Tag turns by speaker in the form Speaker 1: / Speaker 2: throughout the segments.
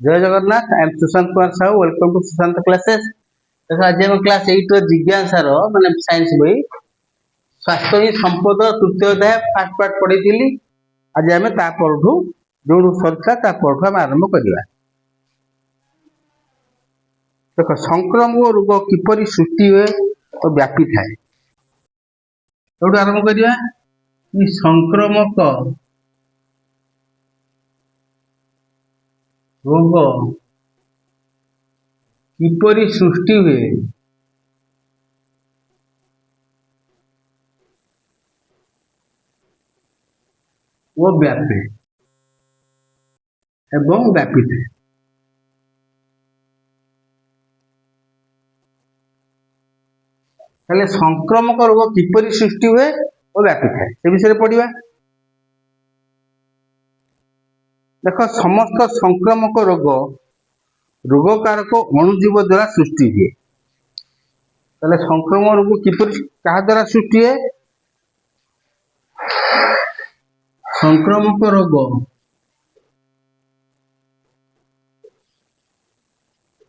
Speaker 1: जय Jagannath. I am Sushant Kumar Sahu. Welcome to Sushant classes. देखो आज हम क्लास 8 रो जिज्ञासार माने साइंस बही स्वास्थ्य ही संपद तृतीय अध्याय फास्ट पार्ट पढ़ी। आज आम तापरठू जो सरता तापरठू आम आरंभ करवा। देख संक्रमक रोग किपरि सृष्टि हुए और व्यापी थाए। तो आरंभ करवा। संक्रमक रोग किपरि सृष्टि हुए वो व्यापे एवं व्यापी थे। संक्रमक रोग किपरि सृष्टि हुए और व्यापी थाए से विषय पढ़िबा। देख समस्त संक्रमक रोग रोगकारक अणुजीव द्वारा सृष्टि हुए। ताले संक्रमक रोग किपरि कहा द्वारा सृष्टि हुए? संक्रमक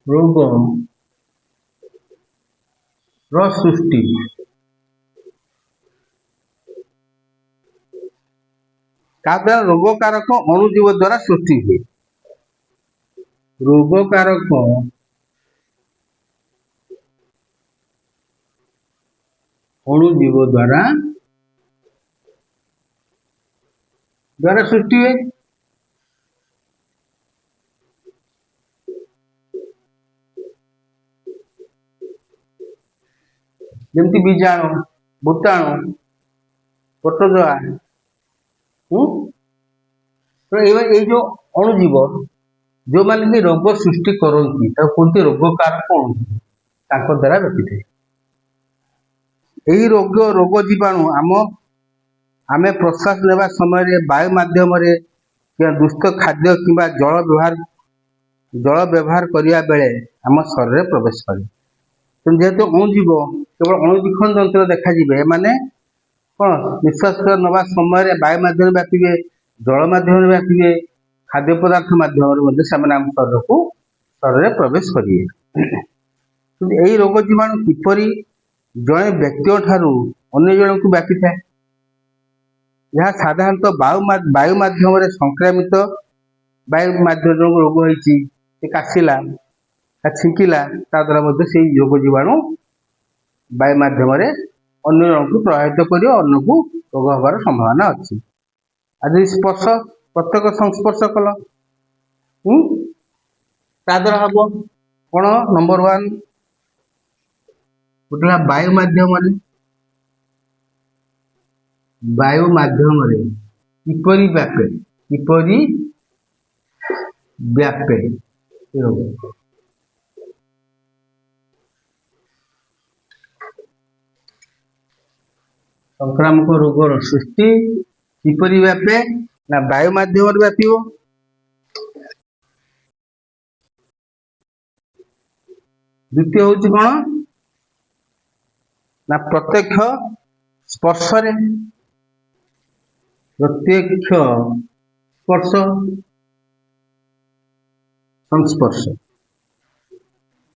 Speaker 1: रोग सृष्टि द्वारा रोगकारक अणुजीव द्वारा सृष्टि हुए। रोगकारक अणुजीव द्वारा सृष्टि हुए। जमती बीजाणु, भूताणु, प्रोटोजोआ। तो ये जो अणुजीव जो माने रोग सृष्टि करती कहते रोगकारक अणुजीव द्वारा व्यापी थे। यही रोग जीवाणु आमे प्रश्वास नेबा समय वायु माध्यम दुष्ट खाद्य किंबा जल व्यवहार करने बेले आम शरीर प्रवेश करे। जेहेतु अणुजीव केवल अणुवीक्षण जंत्र देखा माने कौन निश्वास नवा समय वायु माध्यम व्यापे, जल माध्यम व्यापे, खाद्य पदार्थ माध्यम से आम शरीर प्रवेश करेंगे। यही रोग जीवाणु किपरि जड़े व्यक्ति ठारू अन्य जन को व्यापी थाए। यह साधारणतः वायु माध्यम संक्रामित वायु माध्यम रोग होती काशिला छिंकिला द्वारा से रोग जीवाणु वायु माध्यम अन्य जन को प्रभावित कर अन्य को रोग हबार संभावना अच्छी। आज स्पर्श प्रत्येक संस्पर्श कल द्वारा हम कौन नंबर 1 गोटे वायु माध्यम किपरि व्यापे रोग। संक्रामक रोगर सृष्टि किपरि व्यापे ना वायु माध्यम व्यापी। द्वितीय हूँ कौन ना प्रत्यक्ष स्पर्श संस्पर्श।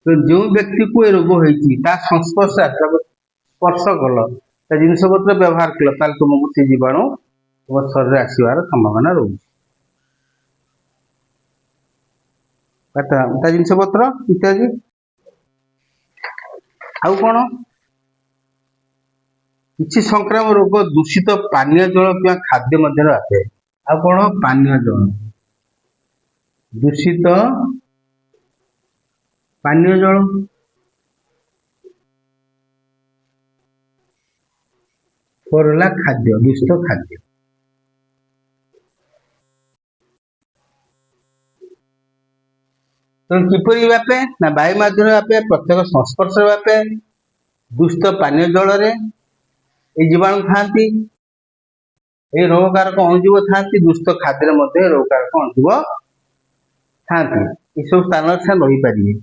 Speaker 1: तो जो व्यक्ति को ये रोग होती संस्पर्श स्पर्श कल जिनस पत्र व्यवहार कल तुमको से जीवाणु तुम शरीर आसबार संभावना रोच। जिनस पत्र इत्यादि आउ कौन किसी संक्रामक रोग दूषित पानीय जल कि खाद्य मध्य व्यापे। आ कौन पानीय जल दूषित पानीय जल परला खाद्य दुष्ट खाद्य। तो किपरि व्यापे ना वायु माध्यम व्यापे, प्रत्येक संस्पर्श व्यापे, दुष्ट पानीय जल जीवाणु था रोगकारक अणुजीव था, दुष्ट खाद्य रोगकारक अणुजीव था सब स्थान से रही पारे।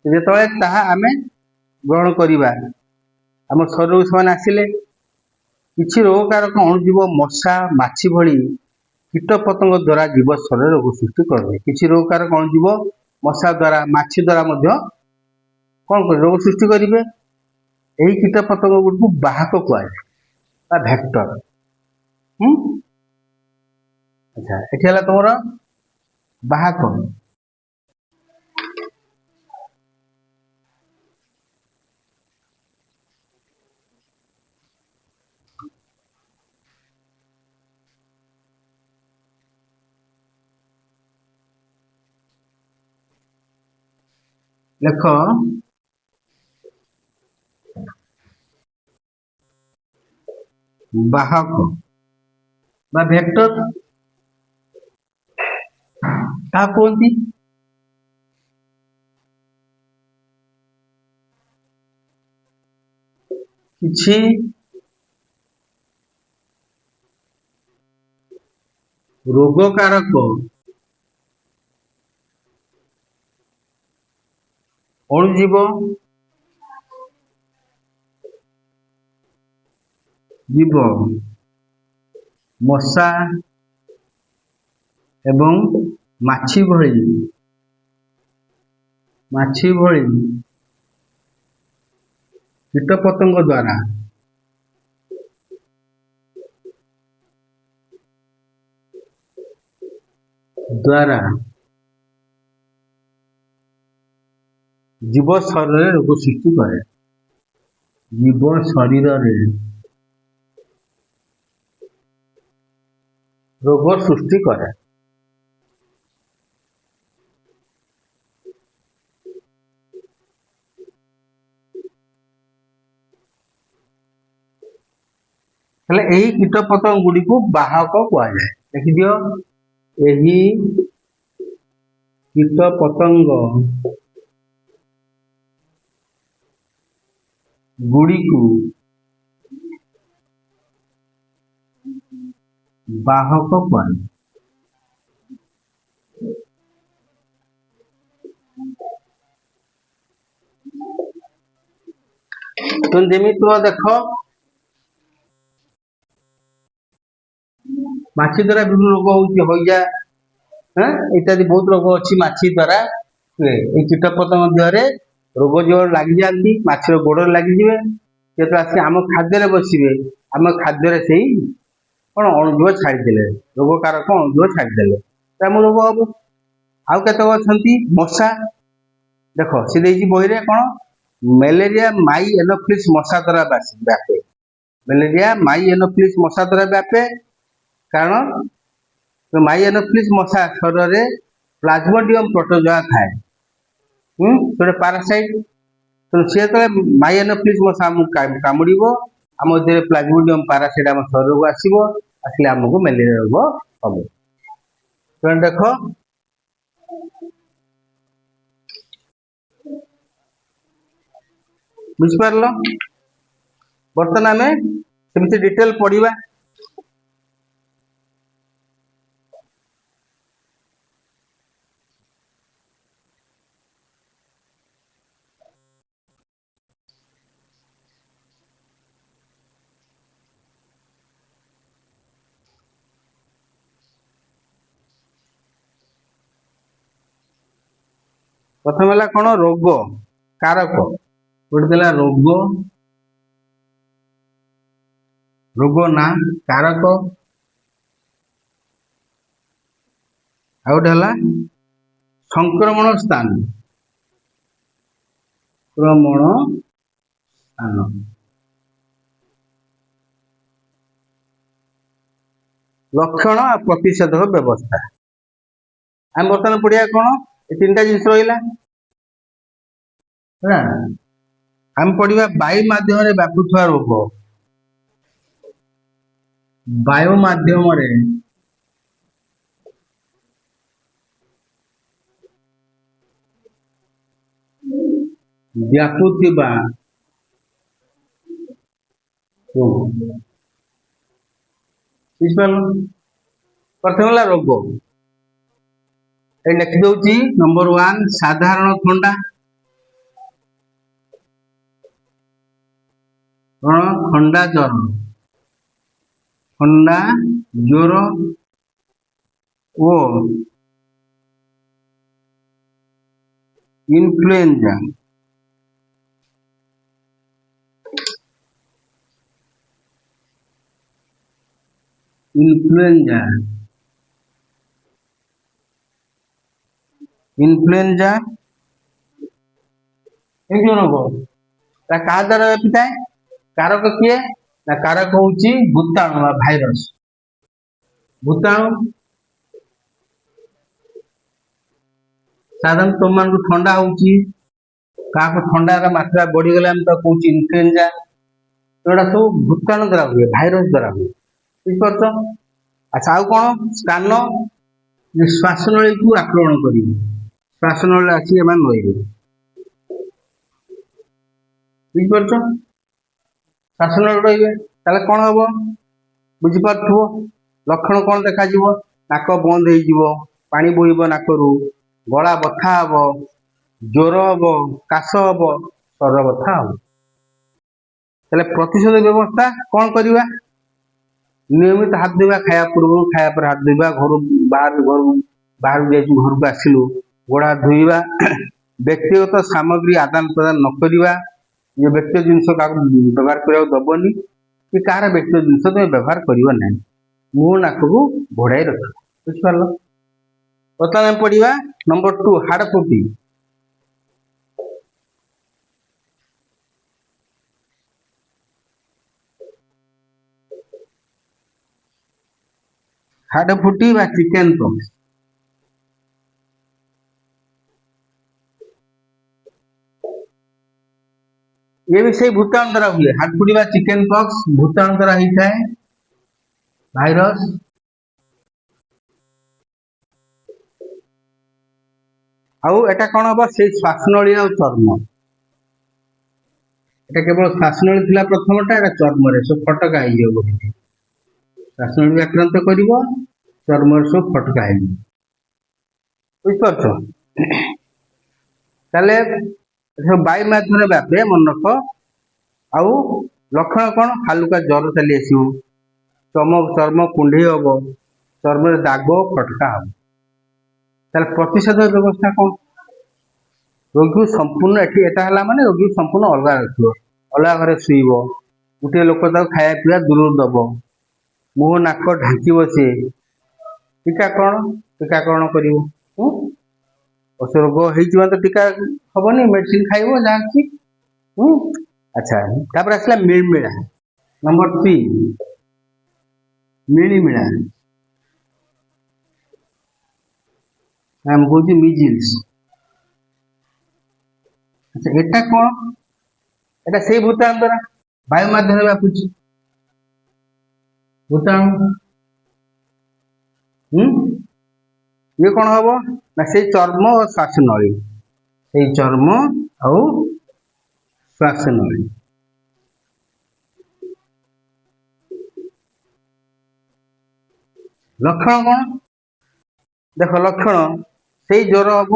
Speaker 1: जो आम ग्रहण करवा आम शरीर से आसिले किसी रोगकारक अणुजीव मशा माछी भली कीट पतंग द्वारा जीव शरीर रोग सृष्टि करते किसी रोग कार कौन जीव मशा द्वारा माछी द्वारा कौन कर रोग सृष्टि करेंगे यही कीट पतंग गुड़ बाहक कहुए भेक्टर। अच्छा ये तुम बाहक लेख बाहक भेक्टर क्या कहती किसी रोगकारक अणुजीव जीव मशा एवं माछी भली कीटपतंग द्वारा जीव शरीर रोग सृष्टि करे जीव शरीर रोग सृष्टि करे। यही कीटपतंग गुड़ी को बाहक कहुए देखी दियो यही कीटपतंग गुड़ी को बाहक कहुए। तो जमी तुम देख माछी द्वारा विभिन्न रोग होइजा इत्यादि बहुत रोग अच्छी माछी द्वारा हुए कीटपतंग देहरे रोग जो लगी जाती माछर गोड़ लगिजे जो आस आम खाद्य बसवे आम खाद्य से कौन अणुजीव छाड़ीदे रोग कारक अणुजीव छाड़ीदे तो आम रोग हम आउ केत अच्छा मशा देख सी बही कौन मलेरिया माई एनोफिलिस मशा द्वारा व्यापे मलेरिया माई एनोफिलिस मशा द्वारा व्यापे कारण तो माई एनोफिलिस मशा शरीर में प्लाज्मोडियम प्रोटोजोआ थाए गोटे पारासाइट तो सी जो माई एनोफिलिस मशा आमको कामुड़ आम प्लाज्मोडियम पारासाइट आम शरीर को आसो आसले आमको मलेरिया रोग हम तो देख बुझिपार बर्तमान आम सेमती डिटेल पढ़ा प्रथम है कौन रोग कारक गोटे रोग रोग ना कारक आउटे है संक्रमण स्थान लक्षण प्रतिषेधक व्यवस्था आम बर्तमान पढ़िया कौन ये तीन जिन रहा आम पढ़ा वायु माध्यम व्यापुवा रोग वायु माध्यम व्यापुवा रोग प्रथम है रोग ये लिखिदे नंबर 1 साधारण थंडा थंडा ज्वर ଓ ইনফ্লুয়েঞ্জা ইনফ্লুয়েঞ্জা ইনফ্লুয়েঞ্জা এই ଯୋଉ ରୋଗ ତା କାହା ଦ୍ୱାରା ବ୍ୟାପିଥାଏ? କାରକ କିଏ? ନା କାରକ ହଉଛି ଭୂତାଣୁ ବା ଭାଇରସ। ଭୂତାଣୁ ସାଧାରଣତଃ ତୁମମାନଙ୍କୁ ଥଣ୍ଡା ହଉଛି, କାହାକୁ ଥଣ୍ଡାର ମାତ୍ରା ବଢିଗଲେ ଆମେ ତାକୁ କହୁଛି ଇନଫ୍ଲୁଏଞ୍ଜା। ଏଗୁଡା ସବୁ ଭୂତାଣୁ ଦ୍ୱାରା ହୁଏ, ଭାଇରସ ଦ୍ୱାରା ହୁଏ, ବୁଝିପାରୁଛ? ଆଚ୍ଛା, ଆଉ କଣ? ସ୍ଥାନ ଶ୍ୱାସନଳୀକୁ ଆକ୍ରମଣ କରିବେ, ଶ୍ୱାସନଳୀ ଆସି ଏମାନେ ରହିବେ, ବୁଝିପାରୁଛ? ଶ୍ୱାସନଳୀ ରହିବେ, ତାହେଲେ କଣ ହବ ବୁଝିପାରୁଥିବ? ଲକ୍ଷଣ କଣ ଦେଖାଯିବ? ନାକ ବନ୍ଦ ହେଇଯିବ, ପାଣି ବୋହିବ ନାକରୁ, ଗଳା ବଥା ହବ, ଜ୍ୱର ହବ, କାଶ ହବ, ସ୍ୱର ବଥା ହବ। ତାହେଲେ ପ୍ରତିଷେଧ ବ୍ୟବସ୍ଥା କଣ କରିବା? ନିୟମିତ ହାତ ଧୋଇବା, ଖାଇବା ପୂର୍ବରୁ, ଖାଇବା ପରେ ହାତ ଧୋଇବା, ବାହାରକୁ ଯାଇଛୁ, ଘରକୁ ଆସିଲୁ ଗୋଡ଼ ହାତ ଧୋଇବା, ବ୍ୟକ୍ତିଗତ ସାମଗ୍ରୀ ଆଦାନ ପ୍ରଦାନ ନ କରିବା, ନିଜ ବ୍ୟକ୍ତିଗତ ଜିନିଷ କାହାକୁ ବ୍ୟବହାର କରିବାକୁ ଦବନି, କି କାହାର ବ୍ୟକ୍ତିଗତ ଜିନିଷ ତମେ ବ୍ୟବହାର କରିବ ନାହିଁ, ମୁହଁ ନାକକୁ ଘୋଡ଼ାଇ ରଖିବ, ବୁଝିପାରିଲ? ବର୍ତ୍ତମାନ ଆମେ ପଢିବା ନମ୍ବର 2, ହାଡ଼ଫୁଟି। ହାଡ଼ଫୁଟି ବା ଚିକେନ ପକ୍ସ। ये भी ସେଇ ଭୂତାଣୁ ଦ୍ୱାରା ହୁଏ। ହାଡ଼ଫୁଟି ବା ଚିକେନ ପକ୍ସ ଭୂତାଣୁ ଦ୍ୱାରା ହେଇଥାଏ, ଭାଇରସ। ଆଉ ଏଟା କଣ ହବ? ସେଇ ଶ୍ୱାସନଳୀ ଆଉ ଚର୍ମ, এটা କେବଳ ଶ୍ୱାସନଳୀ ଥିଲା ପ୍ରଥମଟା, ଏଟା ଚର୍ମରେ ସବୁ ଫଟକା ହେଇଯିବ। ଶ୍ୱାସନଳୀ ଆକ୍ରାନ୍ତ କରିବ, ଚର୍ମରେ ସବୁ ଫଟକା ହେଇଯିବ, ବୁଝିପାରୁଛ? ତାହେଲେ ବାୟୁ ମାଧ୍ୟମରେ ବ୍ୟାପେ, ମନେ ରଖ। ଆଉ ଲକ୍ଷଣ କଣ? ହାଲୁକା ଜ୍ୱର ଚାଲି ଆସିବ, ଚର୍ମ କୁଣ୍ଡେଇ ହବ, ଚର୍ମରେ ଦାଗ ଫଟକା ହବ। ତାହେଲେ ପ୍ରତିଷେଧ ବ୍ୟବସ୍ଥା କଣ? ରୋଗୀ ସମ୍ପୂର୍ଣ୍ଣ ଏଠି ଏଟା ହେଲା ମାନେ ରୋଗୀ ସମ୍ପୂର୍ଣ୍ଣ ଅଲଗା ରଖିବ, ଅଲଗା ଘରେ ଶୁଇବ, ଗୋଟିଏ ଲୋକ ତାକୁ ଖାଇବା ପିଇବା ଦୂରରୁ ଦବ, ମୁହଁ ନାକ ଢାଙ୍କିବ। ସେ ଟୀକାକରଣ କରିବ। ରୋଗ ହେଇଛି ମାନେ ତ ଟୀକା ହବନି, ମେଡିସିନ ଖାଇବ ଯାହା ଅଛି। ଆଚ୍ଛା, ତାପରେ ଆସିଲା ମିଳିମିଳା, ନମ୍ବର 3, ମିଳିମିଳା। ଆମେ କହୁଛି ମିଜିଲ୍ସ। ଆଚ୍ଛା, এটা କଣ? এটা ସେଇ ଭୂତାଣୁ ଦ୍ୱାରା ବାୟୁ ମାଧ୍ୟମରେ ବ୍ୟାପୁଛି ଭୂତାଣୁ। ଇଏ କଣ ହବ? ନା ସେଇ ଚର୍ମ ଓ ଶ୍ୱାସନଳୀ, ସେଇ ଚର୍ମ ଆଉ ଶ୍ୱାସନଳୀ। ଲକ୍ଷଣ କଣ? ଦେଖ ଲକ୍ଷଣ, ସେଇ ଜ୍ୱର ହବ,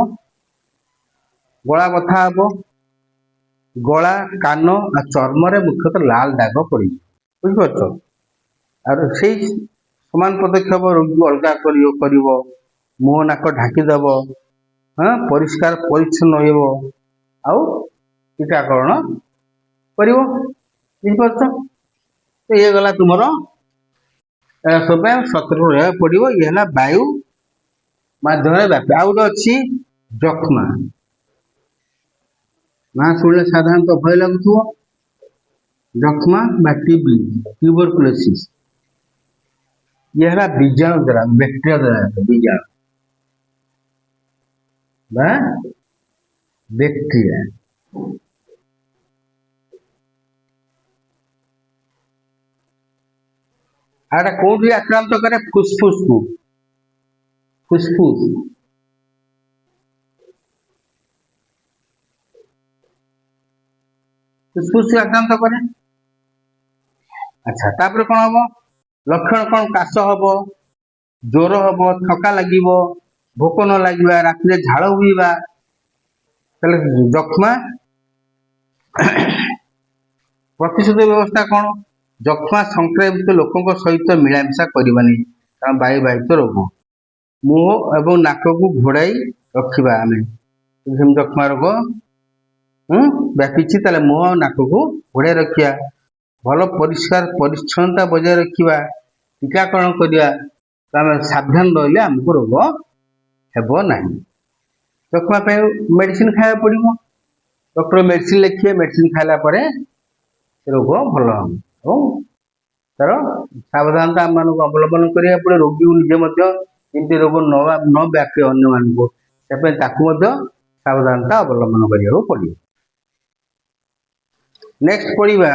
Speaker 1: ଗଳା ବଥା ହବ, ଗଳା, କାନ ଆଉ ଚର୍ମରେ ମୁଖ୍ୟତଃ ଲାଲ ଦାଗ ପଡିଯିବ, ବୁଝିପାରୁଛ? ଆଉ ସେଇ ସମାନ ପଦକ୍ଷେପ ରୋଗୀକୁ ଅଲଗା କରିବ, ମୁହଁ ନାକ ଢାଙ୍କିଦବ, ପରିଷ୍କାର ପରିଚ୍ଛନ୍ନ ରହିବ, ଆଉ ଟୀକାକରଣ କରିବ, ବୁଝିପାରୁଛ? ଇଏ ଗଲା ତୁମର ସବୁ ସତର୍କ ରହିବାକୁ ପଡିବ। ଇଏ ହେଲା ବାୟୁ ମାଧ୍ୟମରେ ବ୍ୟାପେ। ଆଉ ଗୋଟେ ଅଛି ଯକ୍ଷ୍ମା। ନା ଶୁଣିଲେ ସାଧାରଣତଃ ଭୟ ଲାଗୁଥିବ। ଯକ୍ଷ୍ମା ବା ଟିବି, ଟ୍ୟୁବରକୁଲୋସିସ୍। ଇଏ ହେଲା ବୀଜାଣୁ ଦ୍ୱାରା, ବ୍ୟାକ୍ଟେରିଆ ଦ୍ୱାରା, ବୀଜାଣୁ ବା ବ୍ୟାକ୍ଟେରିଆ। ଆଉ ଏଟା କୋଉଠି ଆକ୍ରାନ୍ତ କରେ? ଫୁସଫୁସକୁ, ଫୁସଫୁସ। ଫୁସଫୁସ ଆକ୍ରାନ୍ତ କରେ। ଆଚ୍ଛା, ତାପରେ କଣ ହବ? ଲକ୍ଷଣ କଣ? କାଶ ହବ, ଜ୍ୱର ହବ, ଥକା ଲାଗିବ, ଭୋକ ନ ଲାଗିବା, ରାତିରେ ଝାଳ ବୋହିବା। ତାହେଲେ ଯକ୍ଷ୍ମା। ପ୍ରତିଷେଧ ବ୍ୟବସ୍ଥା କଣ? ଯକ୍ଷ୍ମା ସଂକ୍ରମିତ ଲୋକଙ୍କ ସହିତ ମିଳାମିଶା କରିବାନି, କାରଣ ବାୟୁ ବାହିତ ରୋଗ। मुह एवं नाक को घोड़ाई रखिबा आमे जक्ष्मा रोग व्यापीची ताले मुह और नाक को घोड़ाई रखिया भल परिष्कार परिच्छन्नता बजाय रखिबा टीकाकरण करिया तो आम सावधान रहिले आमको रोग हेबो नाही। जक्ष्मा पे मेडिसिन खाया पड़िबो डॉक्टर मेडिसिन लिखिए मेडिसिन खाइला परे रोग भल हम और तार सावधानता आम मानक अवलंबन करिया पड़े रोगी को निजे मध्य जेमती रोग न व्यापे अन्य मानक सावधानता अवलंबन करिया पड़िबो। नेक्स्ट पढ़िबा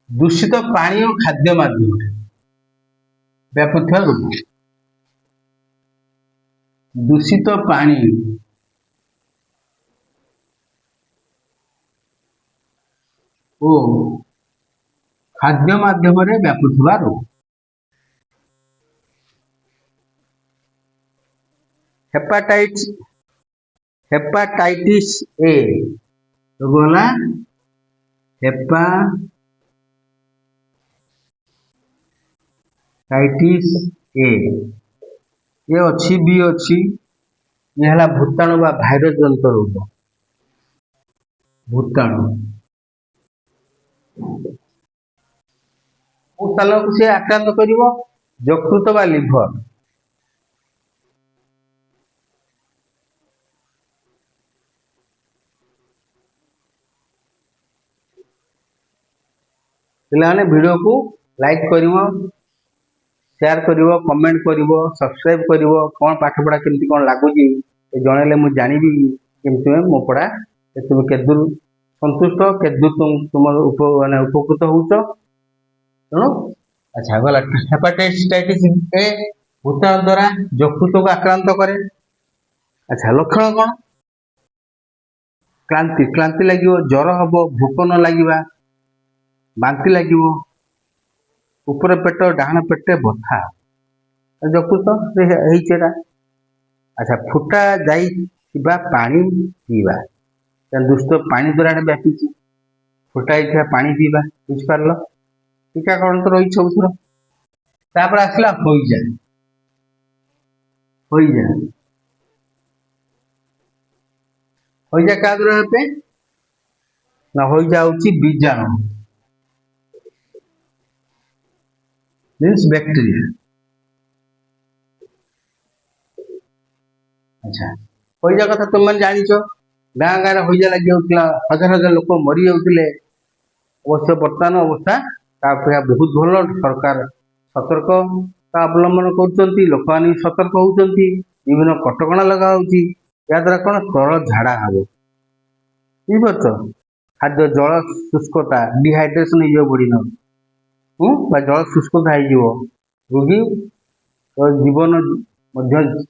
Speaker 1: दूषित पानी और खाद्य माध्यम व्यापुଥିବା रोग। दूषित पानी ओ खाद्य माध्यम व्यापुଥିବା रोग। हेपाटाइटिस ए रोग होला हेपाटाइटिस ए ये अच्छी भी अच्छी ये है भूताणु बा भाइरस जनित रोग। भूताणु स्थान को सी आक्रांत कर यकृत बा लिभर पे वीडियो को लाइक करिवो शेयर करिवो कमेंट करिवो सब्सक्राइब करिवो कौन पाठ पढ़ा केमती कौन लागुची जनइले मुझे जानवी केमती मो पढ़ा तुम केदूर संतुष्ट केदूर तुम माने उपकृत होउछ तेणु अच्छा गला हेपाटाइटिस ए भूताणु द्वारा यकृत को आक्रांत करे। अच्छा लक्षण कौन क्लांति क्लांति लगे ज्वर हम भूक न लगे बांति लगे ऊपर पेट डाहाण पेटे बथा यकृत। अच्छा फुटा जाइबा पानी पीवा दूषित पानी द्वारा व्यापी फुटा पानी पीवा बुझिपार टीकाकरण तो रही सब थर आसला हईजा हईजा हईजा क्या द्वारा पे ना हईजा हूँ बीजाणु मीन्स बैक्टीरिया। अच्छा हईजा कथा तुम मैंने जानिच गाँ गाँव हईजा लगी हजार हजार लोक मरी जाते अवश्य बर्तमान अवस्था अपेक्षा बहुत भल सरकार सतर्क अवलंबन कर लोक मैंने सतर्क होती विभिन्न कटकणा लगा या द्वारा कौन तरल झाड़ा हम बुझीपार खाद्य जल शुष्कता डिहाइड्रेशन हो बड़ी न जल शुष्कता हो रोगी तो जीवन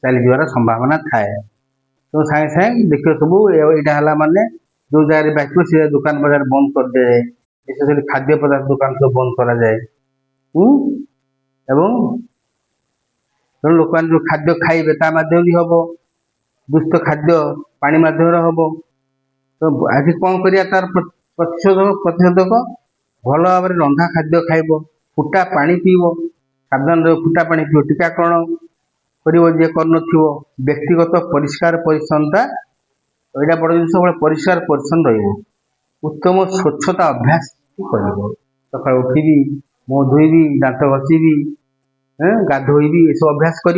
Speaker 1: चलीजार संभावना थाए तो सागे सागे देखिए सब यहाँ माने जो जगह बाकी से दुकान बाजार बंद कर दे विशेष खाद्य पदार्थ दुकान सब बंद करा जाए एवं लोक मैंने जो खाद्य खाइबे ता माध्यम भी हम दूषित खाद्य पानी माध्यम हम तो आज कौन करिया तार प्रतिषेधक भल भाव में रंधा खाद्य खाइब फुटा पानी पीब सावधान फुटा पानी पीब टीकाकरण कर व्यक्तिगत परिष्कार परिच्छन्नता यहाँ बड़ जिन सब परिष्कार परिच्छन्न उत्तम स्वच्छता अभ्यास कर सका उठी मुँह धोबी दांत घसीबी गाधोबी ये सब अभ्यास कर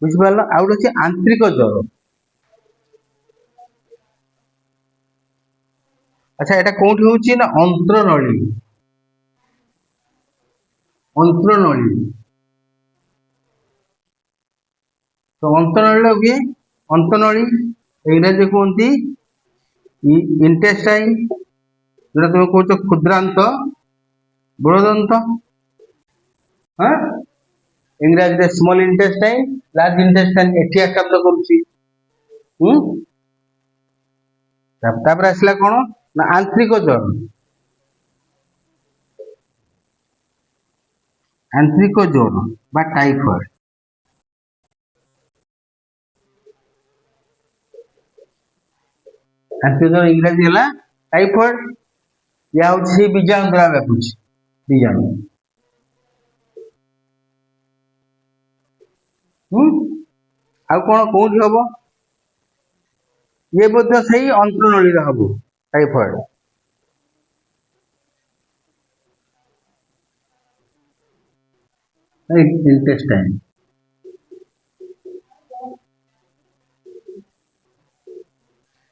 Speaker 1: बुझिपार। आउ गोटे आंतरिक ज्वर। अच्छा यहाँ कौटी हूँ ना अंत्रनली अंत्रनली तो अंतनली अंतनली इंग्राजी कहते इंटेस्टाइन जो तुम कौच क्षुद्रांत बृहदंत हाँ इंग्राजी स्मॉल इंटेस्टाइन लार्ज इंटेस्टाइन एटी आक्रांत कर आसला कौन ना आंतरिक ज्वर। आंतरिक ज्वर बा टाइफॉइड। आंतरिक ज्वर इंग्राजी है टाइफॉइड। या हूँ बीजाणु द्वारा व्यापुची बीजाणु। आउ कौन कौन हम ये बोध से अंतनली हम टाइफॉइड। इंटेस्टाइन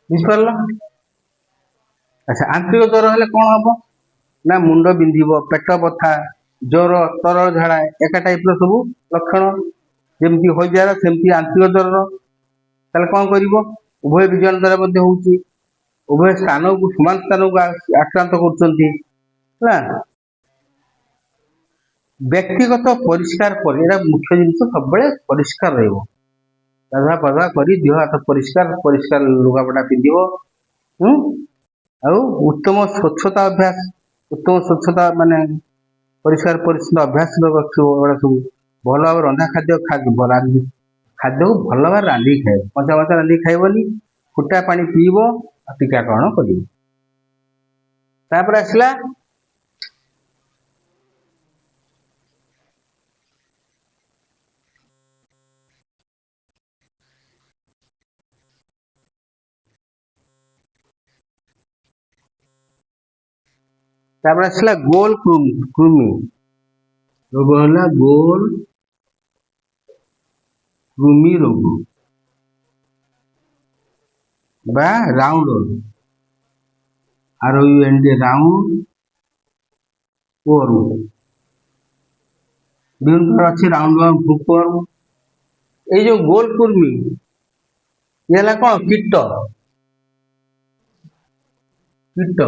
Speaker 1: बुझिपार। अच्छा आंतरिक ज्वर हेल्ले कौन हम ना मुंड बिंधिब पेट बथा ज्वर तरल झाड़ा एका टाइप सब लक्षण जमती हो जाए सेमती आंतरिक ज्वर ताले कौन कर उभय बीजाणु द्वारा होउची उभय स्थान को समान स्थान को आक्रांत कर व्यक्तिगत परिष्कार पर एरा मुख्य जिनस सब परिष्कार रहिबो गाधा पाधा करी देह हाथ परिष्कार परिष्कार लुगापटा पिंधिबो। उत्तम स्वच्छता अभ्यास उत्तम स्वच्छता माने परिष्कार परिच्छन्न अभ्यास रखा सब भल भाव रंधा खाद्य खाद्य को भल भाव रांधि खाए मचा मचा रांधि खाइबनी फुटा पानी पीब टीकाकरण कर आसला आसला गोल कृमि रोग है गोल कृमि रोग बा राउंड ROUND राउंड वर्म विभिन्न प्रकार अच्छी राउंड वर्म हुक वर्म। ये जो गोल कृमि ये है कौन कीट कीट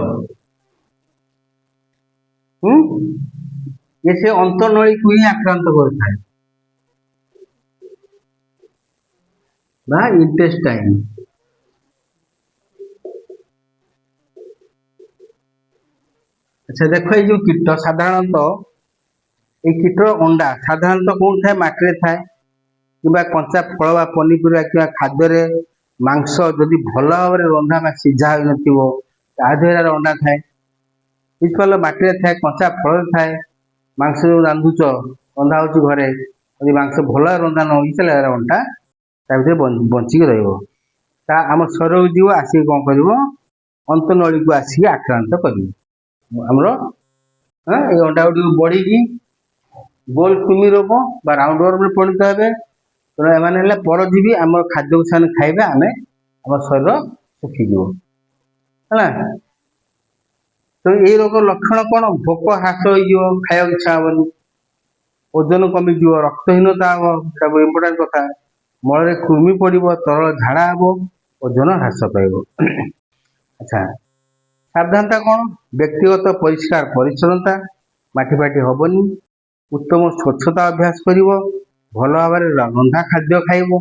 Speaker 1: ये से अंतनली को ही आक्रांत करता है इंटेस्टाइन। अच्छा देख ये जो कीट साधारणतः ये कीटर अंडा साधारणतः कौन थाए माटी थाए कि कंचा फल बा पनीपरिया कि खाद्य मांस जदि भल भाव रंधा बा सीझा हो नथिबो अंडा थाए बुझिपार माटी थाए कंचा फल थाए मांस जो रांधुच रंधा हो घरे यदि मांस भल रंधा न हो अंडा बंचिक रम शरीर को जीव आसिक कौन कर अंतनली को आसिक आक्रांत कर ये अंडा गुड़ी बढ़ी गोल कृमि रोग बा राउंड वर्म परिणत हे तेणु एम परजीवी आम खाद्य को से खाइबे आम आम शरीर सुखीज है। तो ये रोग लक्षण कौन भोक ह्रास हो खाया इच्छा हेनी ओजन कमिज रक्तहीनता हम सब इम्पोर्टाट कथा मल कृमि पड़ो तरल झाड़ा हम ओजन ह्रास पाइब। अच्छा सावधानता कौन व्यक्तिगत परिष्कार परिच्छन्नता माटीफाटी हेनी उत्तम स्वच्छता अभ्यास कर भल भाव रंधा खाद्य खाइब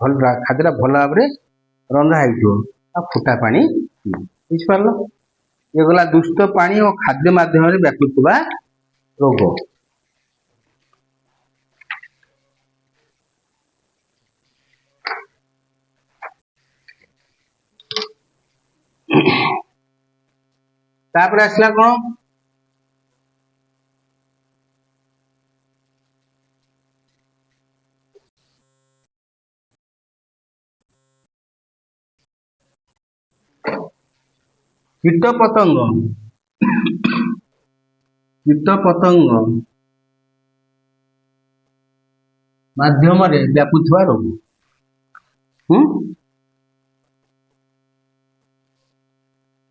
Speaker 1: भल खाद्य भल भाव रंधा हो फुटा पानी बुझिपार। ये गला दुष्ट पानी और खाद्य माध्यम व्यापुवा रोग। तापर आसला कौन कीट पतंग माध्यम व्यापुवा रोग।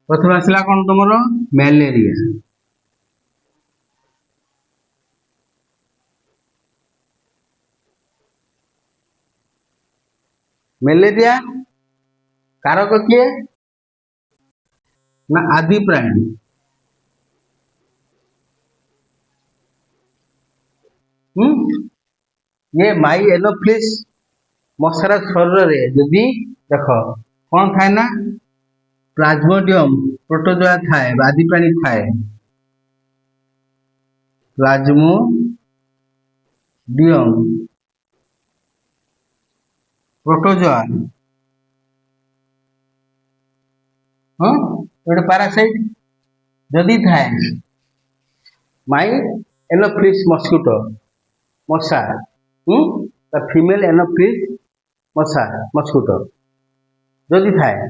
Speaker 1: प्रथम आसला कौन तुम मैलेरिया मैलेरिया कारक किए ना आदि प्राणी ये माई एनोफ्लिस मशार शरीर रे यदि देख कौन थाए ना प्लाज्मोडियम प्रोटोजोआ थाए आदि प्राणी थाए प्लाज्मोडियम डियम प्रोटोजोआ हाँ गोटे पारासाइट जदि थाए माई एनोफ्लिस मस्किटो मशा फीमेल एनोफ्लिस मशा मस्किटो जदि थाए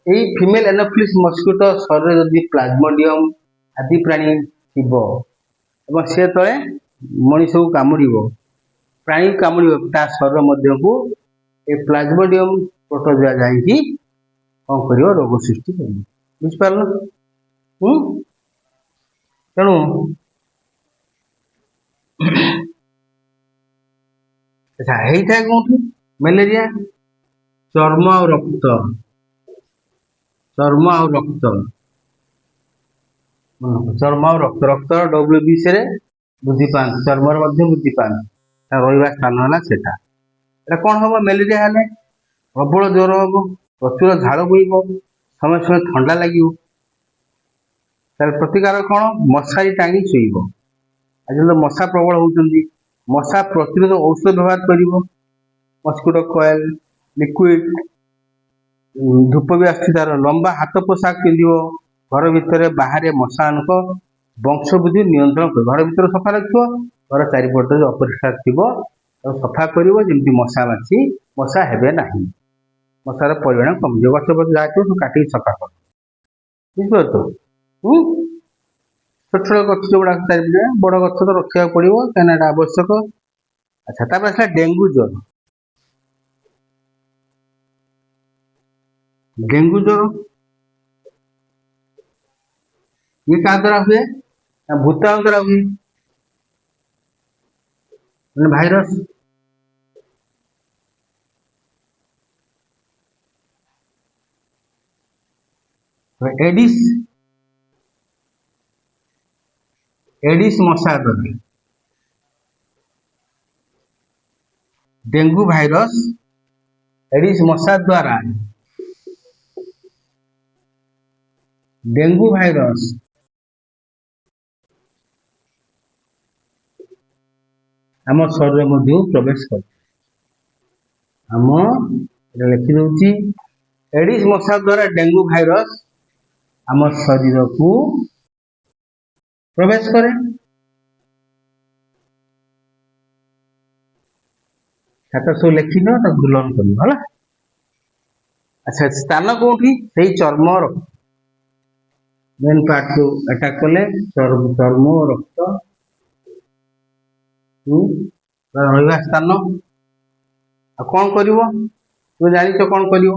Speaker 1: यही फीमेल एनोफ्लिस मस्किटो शरीर जदि प्लाज्मोडियम आदि प्राणी थिब एवं से तले मनीष को कामुड़ प्राणी कामुड़ ता शरीर मध्य को ए प्लाज्मोडियम प्रोटोजोआ जाकि कौन कर रोग सृष्टि कर बुझिपार तेणु अच्छा होता है कौन मलेरिया चर्म और रक्त चर्म और रक्त चर्म और रक्त रक्त WBC रे वृद्धि पाते चर्म वृद्धि पाते रहा स्थान है कौन हम मलेरिया हेले प्रबल ज्वर हम प्रचुर झाड़ बोईब समय समय ठंडा लगे तार प्रतिकार कौन मशारी टांगी शोब आज तो मशा प्रबल होती मशा प्रतिरोध औषध व्यवहार कर मस्किटो कॉइल लिक्विड धूप भी आस लंबा हाथ पोशाक पिंध घर भितर बाहर मशानक वंश वृद्धि नियंत्रण कर घर भर सफा रखियो घर चारिपट जो अपरिष्कार थी सफा कर जमी मशा माछी मशा हेबे नहीं मशार परिमाण कम गछ पत्र जहाँ सब काटिक सफा कर बुझिपार तो छोट छोट गछ जो गुड़ा चारिपटे बड़ गछ तो रखा पड़ो कहीं आवश्यक अच्छा तापर आसला डेंगू ज्वर ये क्या द्वारा हुए भूताणु द्वारा हुए भाइरस एडिस एडिस मशा द्वारा डेंगू भाइरस एडिस मशा द्वारा डेंगू भाइरस आम शरीर मध्य प्रवेश कर लिखि दूची एडिस मशा द्वारा डेंगू भाइरस आम शरीर को प्रवेश करे छात्र सब लिखि न गुलन कर अच्छा स्थान कौटी से चर्म मेन पार्ट को अटैक कले चर्म रक्त रहा स्थान कौन कर तुम जान कौन कर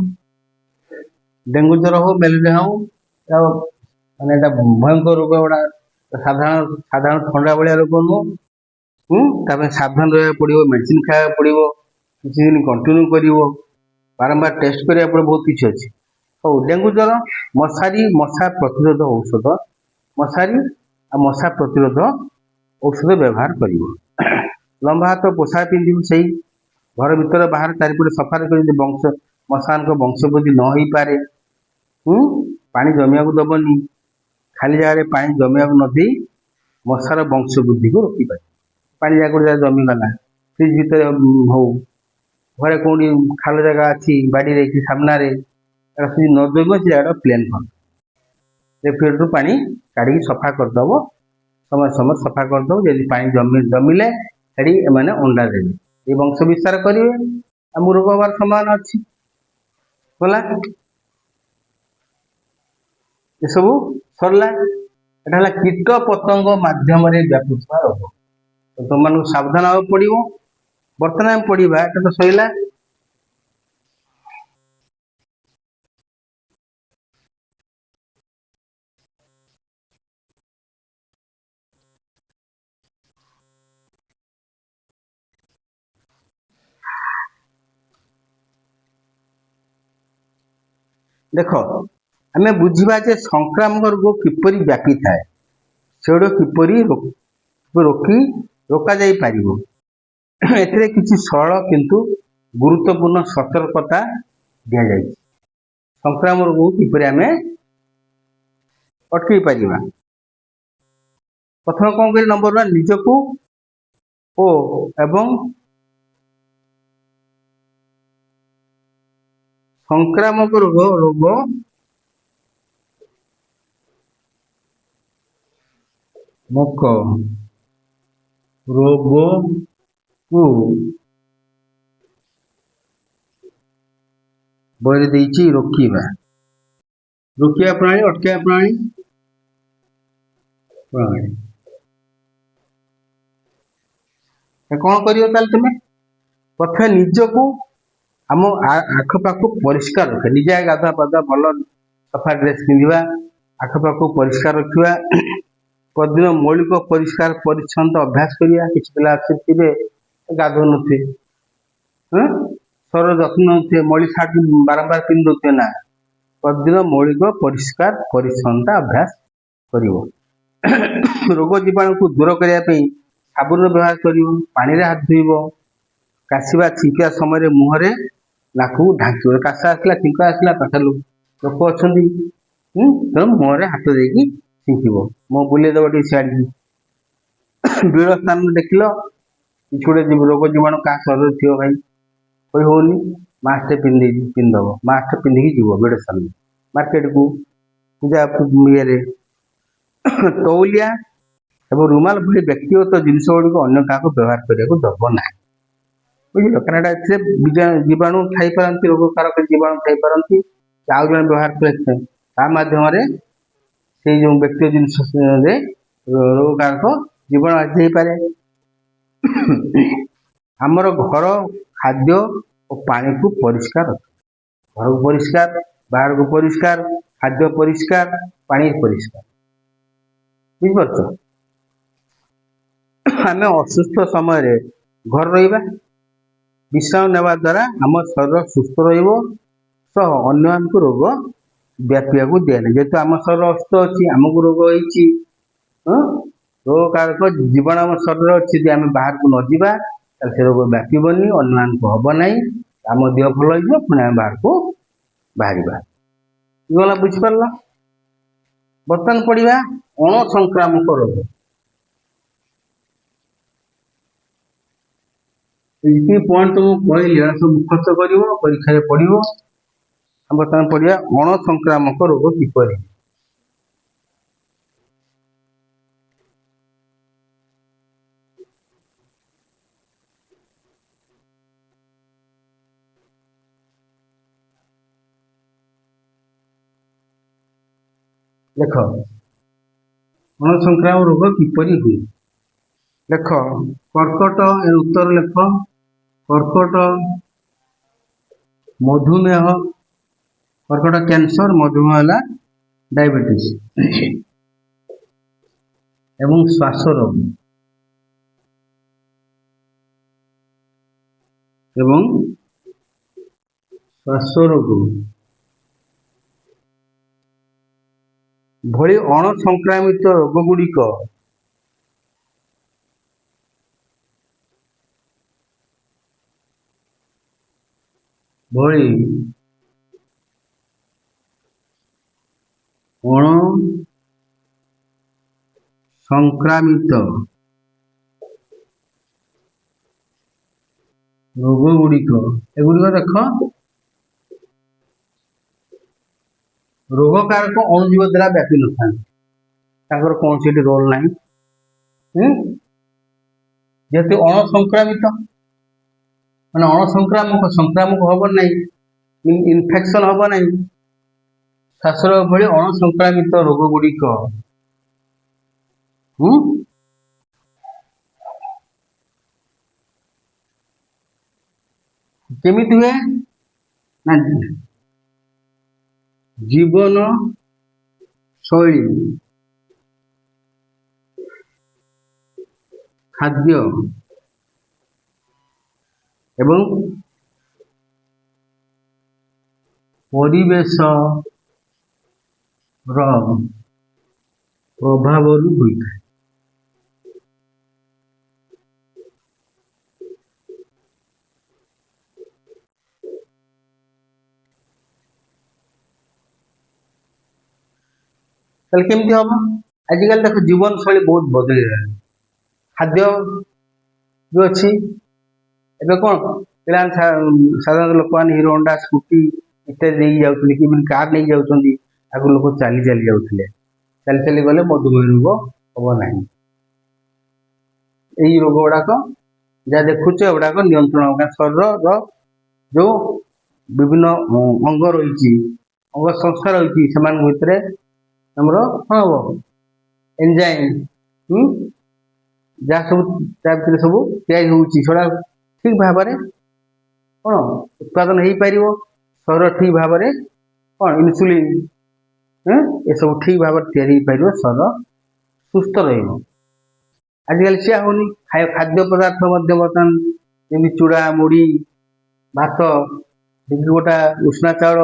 Speaker 1: डेंगू ज्वर हो मलेरिया हो माने भयंकर रोग गुड़ा साधारण साधारण ठंडा भाया रोग नुह सावधान रहा पड़ो मेडिसिन खाया पड़ो किसी दिन कंटिन्यू कर बारंबार टेस्ट करा बहुत किसी अच्छे हो डेंगू ज्वर मशारी मशा प्रतिरोध औषध मशारी आ मशा प्रतिरोध औषध व्यवहार कर लंबा हाथ पोशाक पिंधु से घर भीतर बाहर चारिपटे सफा कर वंश मशान वंश वृद्धि न हो पारे पानी जमिया को दबनी खाली जगह पानी जमिया को नदी मशार वंश वृद्धि को रोकी पारे पानी जगह जमीगला फ्रिज भीतर हो घरे कौटी खाल जगह अच्छी बाड़ी कि सामना न जम से जगह प्लेन कर फिल्टर पानी काढ़ी सफा करदब समय समय सफा करदब जब पानी जमिले छाड़ी एमाने अंडा देवे ये वंश विस्तार करेंगे आम रोग हबार संभावना अच्छी गला ये सब सरला एटा कीट पतंग माध्यम व्यापुवा रोग तो तुम मान सावधान हाँ पड़ो बर्तमान पढ़ा एटा तो सैला देख आम बुझा जे संक्रामक रोग किपरि व्यापी थाए से किपरि रोकी रोका जाई पारिबो एथिरे किछि सरल किंतु गुरुत्वपूर्ण सतर्कता दिया जाय संक्रामक रोग किपरि आम अटकई पारिबा प्रथम कौन कर नंबर 1 निजको ଓ ଏବଂ ସଂକ୍ରାମକ ରୋଗ ମକ ରୋଗକୁ ବହିରେ ଦେଇଛି ରୋକିବା ପ୍ରଣାଳୀ, ଅଟକାଇବା ପ୍ରଣାଳୀ। କଣ କରିବ ତାହେଲେ ତୁମେ? ପ୍ରଥମେ ନିଜକୁ ଆମ ଆଖପାଖକୁ ପରିଷ୍କାର ରଖିବା, ନିଜେ ଗାଧୁଆ ପାଧୁଆ ଭଲ ସଫା ଡ୍ରେସ୍ ପିନ୍ଧିବା, ଆଖପାଖକୁ ପରିଷ୍କାର ରଖିବା, ପ୍ରତିଦିନ ମୌଳିକ ପରିଷ୍କାର ପରିଚ୍ଛନ୍ନତା ଅଭ୍ୟାସ କରିବା। କିଛି ପିଲା ଆସିଥିବେ ଗାଧଉ ନଥିବେ, ଶରୀର ଯତ୍ନ ନଉଥିବେ, ମଳି ସାର୍ଟ ବାରମ୍ବାର ପିନ୍ଧି ଦଉଥିବେ। ନା, ପ୍ରତିଦିନ ମୌଳିକ ପରିଷ୍କାର ପରିଚ୍ଛନ୍ନତା ଅଭ୍ୟାସ କରିବ। ରୋଗ ଜୀବାଣୁକୁ ଦୂର କରିବା ପାଇଁ ସାବୁନ ବ୍ୟବହାର କରିବ, ପାଣିରେ ହାତ ଧୋଇବ, କାଶିବା ଛିଙ୍କିବା ସମୟରେ ମୁହଁରେ ନାକକୁ ଢାଙ୍କିବ। କାଶ ଆସିଲା, ଛିଙ୍କ ଆସିଲା, ପାଖରେ ଲୋକ ଅଛନ୍ତି, ତେଣୁ ମୁହଁରେ ହାତ ଦେଇକି ଛିଙ୍କିବ, ମୁହଁ ବୁଲେଇ ଦେବ ଟିକେ ସିଆଡ଼ିକି। ବିରଳ ସ୍ଥାନରେ ଦେଖିଲ କିଛି ଗୋଟେ ରୋଗ ଜୀବାଣୁ କାହା ଶରୀରରେ ଥିବ, ଭାଇ କହି ହଉନି, ମାସ୍କଟେ ପିନ୍ଧିଦବ, ମାସ୍କ ପିନ୍ଧିକି ଯିବ ବିରଳ ସ୍ଥାନରେ, ମାର୍କେଟକୁ, ପୂଜା ଇଏରେ। ତଉଲିଆ ଏବଂ ରୁମାଲ ଭଳି ବ୍ୟକ୍ତିଗତ ଜିନିଷ ଗୁଡ଼ିକ ଅନ୍ୟ କାହାକୁ ବ୍ୟବହାର କରିବାକୁ ଦେବ ନାହିଁ, ବୁଝିଲ? କାରଣ ଏଥିରେ ଜୀବାଣୁ ଥାଇପାରନ୍ତି, ରୋଗକାରକ ଜୀବାଣୁ ଥାଇପାରନ୍ତି, ଆଉ ଜଣେ ବ୍ୟବହାର କରେ, ତା ମାଧ୍ୟମରେ ସେଇ ଯେଉଁ ବ୍ୟକ୍ତିଗତ ଜିନିଷରେ ରୋଗକାରକ ଜୀବାଣୁ ଆସି ହେଇପାରେ। ଆମର ଘର, ଖାଦ୍ୟ ଓ ପାଣିକୁ ପରିଷ୍କାର ରଖିବା, ଘରକୁ ପରିଷ୍କାର, ବାହାରକୁ ପରିଷ୍କାର, ଖାଦ୍ୟ ପରିଷ୍କାର, ପାଣି ପରିଷ୍କାର, ବୁଝିପାରୁଛ? ଆମେ ଅସୁସ୍ଥ ସମୟରେ ଘରେ ରହିବା, ବିଶ୍ରାମ ନେବା ଦ୍ୱାରା ଆମ ଶରୀର ସୁସ୍ଥ ରହିବ, ସହ ଅନ୍ୟମାନଙ୍କୁ ରୋଗ ବ୍ୟାପିବାକୁ ଦିଏ ନାହିଁ। ଯେହେତୁ ଆମ ଶରୀର ଅସୁସ୍ଥ ଅଛି, ଆମକୁ ରୋଗ ହେଇଛି, ରୋଗକାରକ ଜୀବାଣୁ ଆମ ଶରୀରରେ ଅଛି, ଯଦି ଆମେ ବାହାରକୁ ନ ଯିବା ତାହେଲେ ସେ ରୋଗ ବ୍ୟାପିବନି, ଅନ୍ୟମାନଙ୍କୁ ହବ ନାହିଁ, ଆମ ଦେହ ଭଲ ହେଇଯିବ, ପୁଣି ଆମେ ବାହାରକୁ ବାହାରିବା। ଗଲା, ବୁଝିପାରିଲ? ବର୍ତ୍ତମାନ ପଢିବା ଅଣସଂକ୍ରାମକ ରୋଗ। ଏତିକି ପଏଣ୍ଟ ତୁମକୁ କହିଲି, ସବୁ ମୁଖସ୍ଥ କରିବ, ପରୀକ୍ଷାରେ ପଢିବ। ବର୍ତ୍ତମାନ ପଢିବା ଅଣସଂକ୍ରାମକ ରୋଗ କିପରି। ଦେଖ, ଅଣସଂକ୍ରାମକ ରୋଗ କିପରି ହୁଏ। ଦେଖ, କର୍କଟ, ଉତ୍ତର ଲେଖ। କର୍କଟ, ମଧୁମେହ, କର୍କଟ କ୍ୟାନ୍ସର, ମଧୁମେହ ହେଲା ଡାଇବେଟିସ୍, ଏବଂ ଶ୍ୱାସ ରୋଗ ଭଳି ଅଣସଂକ୍ରାମିତ ରୋଗ ଗୁଡ଼ିକ ଅଣସଂକ୍ରାମିତ ରୋଗ ଗୁଡ଼ିକ, ଏଗୁଡ଼ିକ ଦେଖ ରୋଗକାରକ ଅଣୁଜୀବ ଦ୍ୱାରା ବ୍ୟାପି ନଥାନ୍ତି, ତାଙ୍କର କୌଣସି ଏଠି ରୋଲ ନାହିଁ। ଯେହେତୁ ଅଣସଂକ୍ରାମିତ ମାନେ ଅଣସଂକ୍ରାମକ, ସଂକ୍ରାମକ ହବ ନାହିଁ, ଇନଫେକ୍ସନ ହବ ନାହିଁ, ଶ୍ୱାସ ରୋଗ ଭଳି ଅଣସଂକ୍ରାମିତ ରୋଗ ଗୁଡ଼ିକ କେମିତି ହୁଏ ନା, ଜୀବନ ଶୈଳୀ, ଖାଦ୍ୟ ଏବଂ ପରିବେଶର ପ୍ରଭାବରୁ ହୋଇଥାଏ। ତାହେଲେ କେମିତି ହବ? ଆଜିକାଲି ଦେଖ, ଜୀବନଶୈଳୀ ବହୁତ ବଦଳିଲାଣି, ଖାଦ୍ୟ जो अच्छी ଏବେ କଣ ପିଲାମାନେ ସାଧାରଣତଃ ଲୋକମାନେ ହିରୋ ହୋଣ୍ଡା ସ୍କୁଟି ଇତ୍ୟାଦି ନେଇକି ଯାଉଥିଲେ କି କାର ନେଇକି ଯାଉଛନ୍ତି। ଆଗରୁ ଲୋକ ଚାଲି ଚାଲି ଯାଉଥିଲେ, ଚାଲି ଚାଲି ଗଲେ ମଧୁମେହ ରୋଗ ହବ ନାହିଁ। ଏଇ ରୋଗ ଗୁଡାକ ଯାହା ଦେଖୁଛ ଏଗୁଡାକ ନିୟନ୍ତ୍ରଣ ହବ। ଶରୀରର ଯୋଉ ବିଭିନ୍ନ ଅଙ୍ଗ ରହିଛି, ଅଙ୍ଗ ସଂସ୍ଥା ରହିଛି, ସେମାନଙ୍କ ଭିତରେ ଆମର କଣ ହବ ଏନଜାଇମ ଯାହା ସବୁ ତା ଭିତରେ ସବୁ ତିଆରି ହଉଛି ସେଗୁଡା ଠିକ ଭାବରେ କଣ ଉତ୍ପାଦନ ହେଇପାରିବ। ଶରୀର ଠିକ ଭାବରେ କଣ ଇନସୁଲିନ ଏସବୁ ଠିକ ଭାବରେ ତିଆରି ହେଇପାରିବ, ଶରୀର ସୁସ୍ଥ ରହିବ। ଆଜିକାଲି ସିଆ ହଉନି। ଖାଦ୍ୟ ପଦାର୍ଥ ମଧ୍ୟ ବର୍ତ୍ତମାନ ଯେମିତି ଚୁଡ଼ା, ମୁଢି, ଭାତ, ଗୋଟା ଉଷୁନା ଚାଉଳ,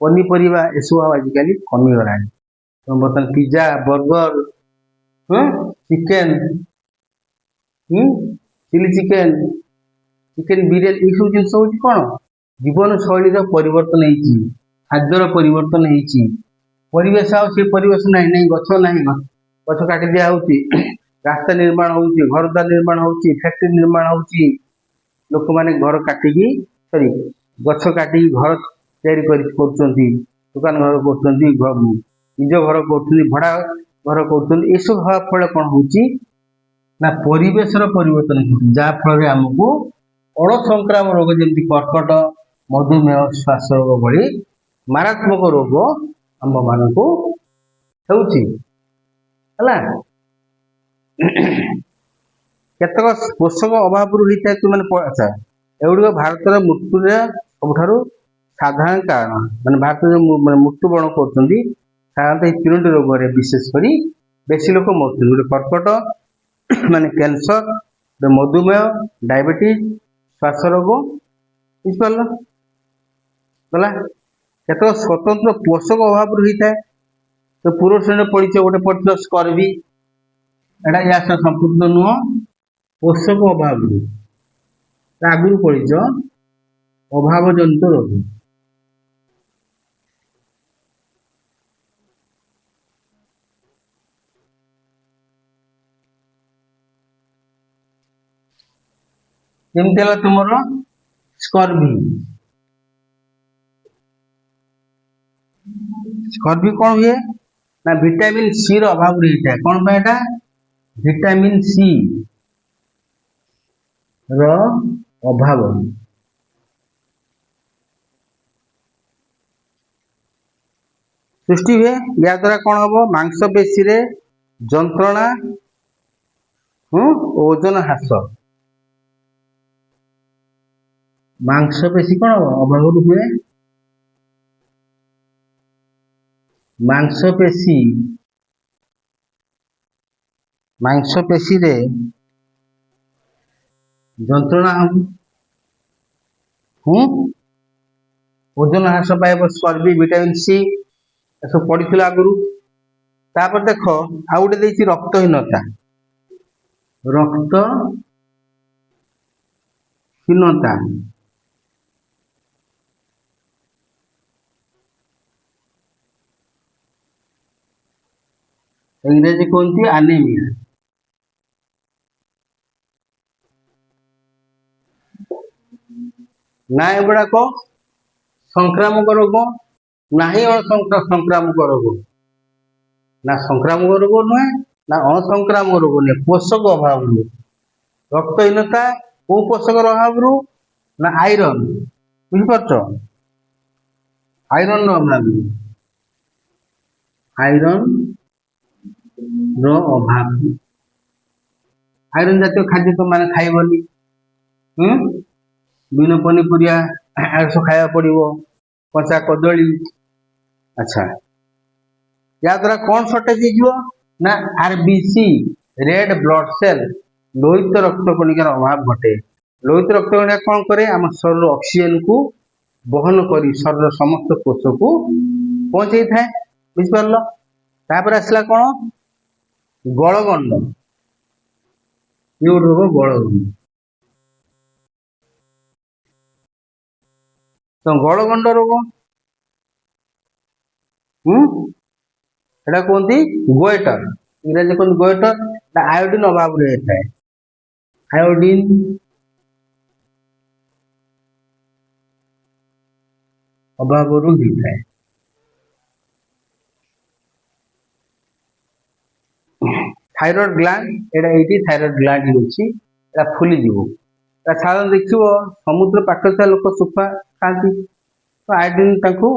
Speaker 1: ପନିପରିବା ଏସବୁ ଆଉ ଆଜିକାଲି କମିଗଲାଣି। ବର୍ତ୍ତମାନ pizza, burger, chicken, chilli chicken, chicken biryani, ଏଇସବୁ ଜିନିଷ ହଉଛି କଣ ଜୀବନ ଶୈଳୀର ପରିବର୍ତ୍ତନ ହେଇଛି, ଖାଦ୍ୟର ପରିବର୍ତ୍ତନ ହେଇଛି। ପରିବେଶ ଆଉ ସେ ପରିବେଶ ନାହିଁ, ନାଇଁ ଗଛ ନାହିଁ, ଗଛ କାଟି ଦିଆ ହଉଛି, ରାସ୍ତା ନିର୍ମାଣ ହଉଛି, ଘର ଦ୍ୱାର ନିର୍ମାଣ ହଉଛି, ଫ୍ୟାକ୍ଟ୍ରି ନିର୍ମାଣ ହଉଛି। ଲୋକମାନେ ଘର କାଟିକି ଗଛ କାଟିକି ଘର ତିଆରି କରୁଛନ୍ତି, ଦୋକାନ ଘର କରୁଛନ୍ତି, ନିଜ ଘର କରୁଛନ୍ତି, ଭଡା ଘର କରୁଛନ୍ତି। ଏସବୁ ହବା ଫଳରେ କଣ ହଉଛି ନା ପରିବେଶର ପରିବର୍ତ୍ତନ ହେଉଛି, ଯାହା ଫଳରେ ଆମକୁ ଅଣସଂକ୍ରାମକ ରୋଗ ଯେମିତି କର୍କଟ, ମଧୁମେହ, ଶ୍ୱାସ ରୋଗ ଭଳି ମାରାତ୍ମକ ରୋଗ ଆମ ମାନଙ୍କୁ ହେଉଛି। ହେଲା, କେତେକ ପୋଷକ ଅଭାବରୁ ହେଇଥାଏ ତୁମାନେ ଆଚ୍ଛା, ଏଗୁଡିକ ଭାରତର ମୃତ୍ୟୁର ସବୁଠାରୁ ସାଧାରଣ କାରଣ। ମାନେ ଭାରତରେ ମୃତ୍ୟୁବରଣ କରୁଛନ୍ତି ସାଧାରଣତଃ ଏଇ 3ଟି ରୋଗରେ ବିଶେଷ କରି ବେଶୀ ଲୋକ ମରୁଛନ୍ତି। ଗୋଟେ କର୍କଟ ମାନେ କ୍ୟାନ୍ସର, ମଧୁମେହ, ଡାଇବେଟିସ, ଶ୍ୱାସ ରୋଗ, ବୁଝିପାରିଲ ଗଲା। କେତେକ ସ୍ୱତନ୍ତ୍ର ପୋଷକ ଅଭାବରୁ ହେଇଥାଏ। ତ ପୂର୍ବ ଶ୍ରେଣୀରେ ପଡିଛ ଗୋଟେ ପଡିଥିବ ସ୍କର୍ଭି, ଏଟା ୟା ସହ ସମ୍ପୃକ୍ତ ନୁହଁ। ପୋଷକ ଅଭାବରୁ ଆଗରୁ ପଡିଛ ଅଭାବ ଜନିତ ରୋଗ। ଯେମିତି ହେଲା ତୁମର ସ୍କର୍ଭି। ସ୍କର୍ଭି କଣ ହୁଏ ନା ଭିଟାମିନ ସି ର ଅଭାବରୁ ହେଇଥାଏ। କଣ ପାଇଁ? ଏଟା ଭିଟାମିନ ସି ର ଅଭାବ। ସୃଷ୍ଟି ହୁଏ। ଏହା ଦ୍ୱାରା କଣ ହବ? ମାଂସପେଶୀରେ ଯନ୍ତ୍ରଣା, ଓଜନ ହ୍ରାସ। ମାଂସପେଶୀ କଣ ହବ? ଅଭାବରୁ ହୁଏ। ମାଂସପେଶୀରେ ଯନ୍ତ୍ରଣା ହବ, ଓଜନ ହ୍ରାସ ପାଇବ। ସ୍କର୍ଭି, ଭିଟାମିନ ସି ଏସବୁ ପଡିଥିଲା ଆଗରୁ। ତାପରେ ଦେଖ ଆଉ ଗୋଟେ ଦେଇଛି ରକ୍ତହୀନତା। ରକ୍ତହୀନତା ଇଂରେଜୀ କୁହନ୍ତି ଆନେମିଆ। ନା ଏଗୁଡାକ ସଂକ୍ରାମକ ରୋଗ, ନାହିଁ ସଂକ୍ରାମକ ରୋଗ। ନା ସଂକ୍ରାମକ ରୋଗ ନୁହେଁ, ନା ଅସଂକ୍ରାମକ ରୋଗ ନୁହେଁ। ପୋଷକ ଅଭାବରୁ। ରକ୍ତହୀନତା କୋଉ ପୋଷକର ଅଭାବରୁ? ନା ଆଇରନ୍। ବୁଝିପାରୁଛ? ଆଇରନ୍ ର ଅଭାବରୁ। ଆଇରନ୍ ର ଅଭାବ। ଆଇରନ୍ ଜାତୀୟ ଖାଦ୍ୟ ତ ମାନେ ଖାଇବନି। ବିଭିନ୍ନ ପନିପରିବା ସବୁ ଖାଇବାକୁ ପଡିବ, କଞ୍ଚା କଦଳୀ। ଆଚ୍ଛା, ଏହା ଦ୍ୱାରା କଣ ସର୍ଟେଜ ହେଇଯିବ? ନା ଆରବିସି, ରେଡ ବ୍ଲଡ ସେଲ, ଲୋହିତ ରକ୍ତ କଣିକାର ଅଭାବ ଘଟେ। ଲୋହିତ ରକ୍ତ କଣିକା କଣ କରେ? ଆମ ଶରୀର ଅକ୍ସିଜେନକୁ ବହନ କରି ଶରୀର ସମସ୍ତ କୋଷକୁ ପହଞ୍ଚେଇଥାଏ। ବୁଝିପାରିଲ? ତାପରେ ଆସିଲା କଣ? ଗଳଗଣ୍ଡ। ଇଏ ଗୋଟେ ରୋଗ, ଗଳଗଣ୍ଡ। ତ ଗଳଗଣ୍ଡ ରୋଗ ସେଟା କୁହନ୍ତି ଗୋଏଟର। ଇଂରାଜୀ କୁହନ୍ତି ଗୋଏଟର। ଆୟୋଡିନ ଅଭାବରେ ହେଇଥାଏ। आयोडीन अभाव होता है। थायरॉइड ग्लैंड एटा एटी थायरॉइड ग्लैंड होची एटा फुली जीवो एटा साधारण देखिबो समुद्र पाखरे था लोक सुखा खाती तो आयोडीन ताको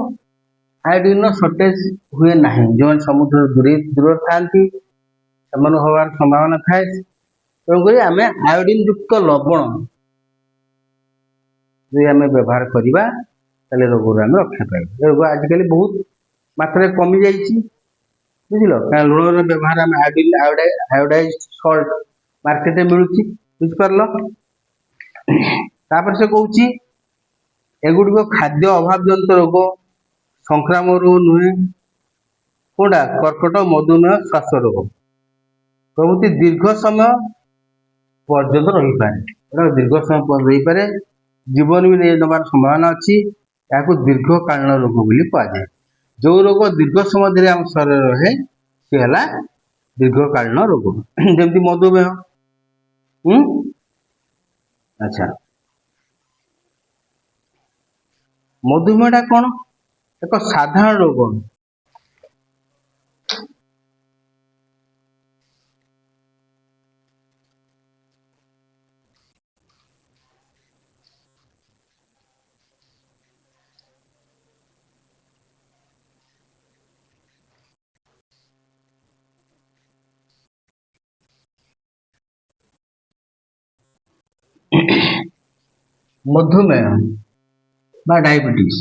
Speaker 1: आयोडीन शॉर्टेज हुए नहीं जो समुद्र दूर थांती सेमन होवार संभावना थाए तेणुक आम आयोडीन युक्त लवण जो आम व्यवहार करवा रोग रक्षा पाइबा रोग आजिकल बहुत मात्रा कमी जाइए बुझल क्या लुणर व्यवहार आम आयोडीन आयोडाइज सल्ट मार्केट में मिलूँ बुझिपार तापर से कौच एगुड़िक खाद्य अभाव जनित रोग संक्रामक रोग नुहे कौटा कर्कट मधुमेह श्वास रोग प्रभृति दीर्घ समय पर्यंत रही पाए दीर्घ समय रही पाए जीवन भी नहीं नबार संभावना अच्छी या दीर्घकालीन रोग बोली कहुए जो रोग दीर्घ समय धीरे आम शरीर रहे सी है दीर्घकालीन रोग जमती मधुमेह। अच्छा मधुमेहटा कौन एक साधारण रोग मधुमेह बा डायबिटीज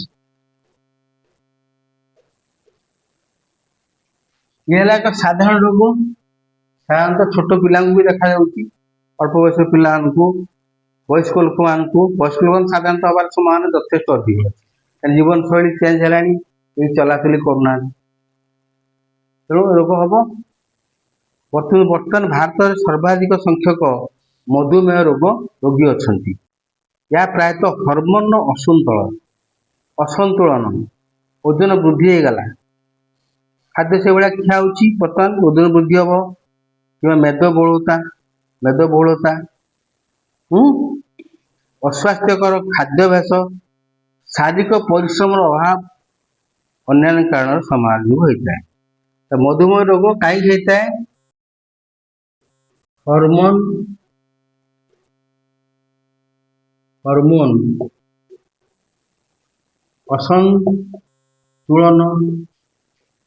Speaker 1: ये एक साधारण रोग साधारणतः छोट पिला भी देखा अल्प बयस पिला वयस्क लोक वयस्क लोक साधारणतः हमार संभावना यथेष अधिक अच्छे जीवन शैली चेंज है चलाचली करना तेणु रोग हम बर्तमान भारत में सर्वाधिक संख्यक मधुमेह रोग रोगी अच्छा या प्रायतः हॉर्मोन असंतुलन ओजन वृद्धि हो गला खाद्य से भाया खिया बर्तमान ओजन वृद्धि हम कि मेदबहुलता अस्वास्थ्यकर खाद्याभ्यास शारीरिक परिश्रम अभाव अन्य कारण समाज होता है। तो मधुमेह रोग कहीं होता है हॉर्मोन असंतुलन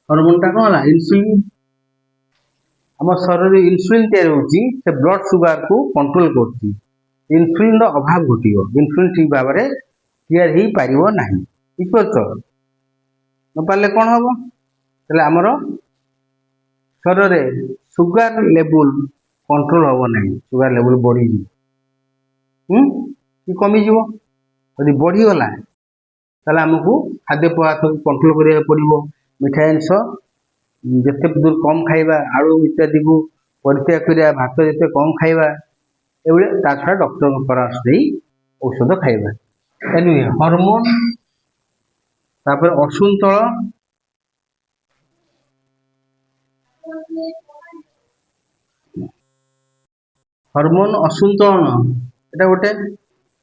Speaker 1: हॉर्मोनटा कौन है इन्सुलिन आम शरीर इन्सुलिन तैयार होती से ब्लड सुगर को कंट्रोल करती इन्सुलिन अभाव घट इन्सुलिन ठीक भाव में तैयार हो पार ना बुझिपार न पारे कौन हम आमर शरीर में सुगर लेवल कंट्रोल हम ना सुगर लेवल बढ़ी कि कमिज यदि बढ़ीगला ताले आमको खाद्य पदार्थ को कंट्रोल करा पड़ो मिठा जिनस जिते दूर कम खाइबा आलू इत्यादि को परित्याग करिया भात जिते कम खाइबा एभली ता छड़ा डॉक्टर परामर्श दे औषध खाइबा एनुए हार्मोन तापर असंतुलन हार्मोन असंतुलन एटा गोटे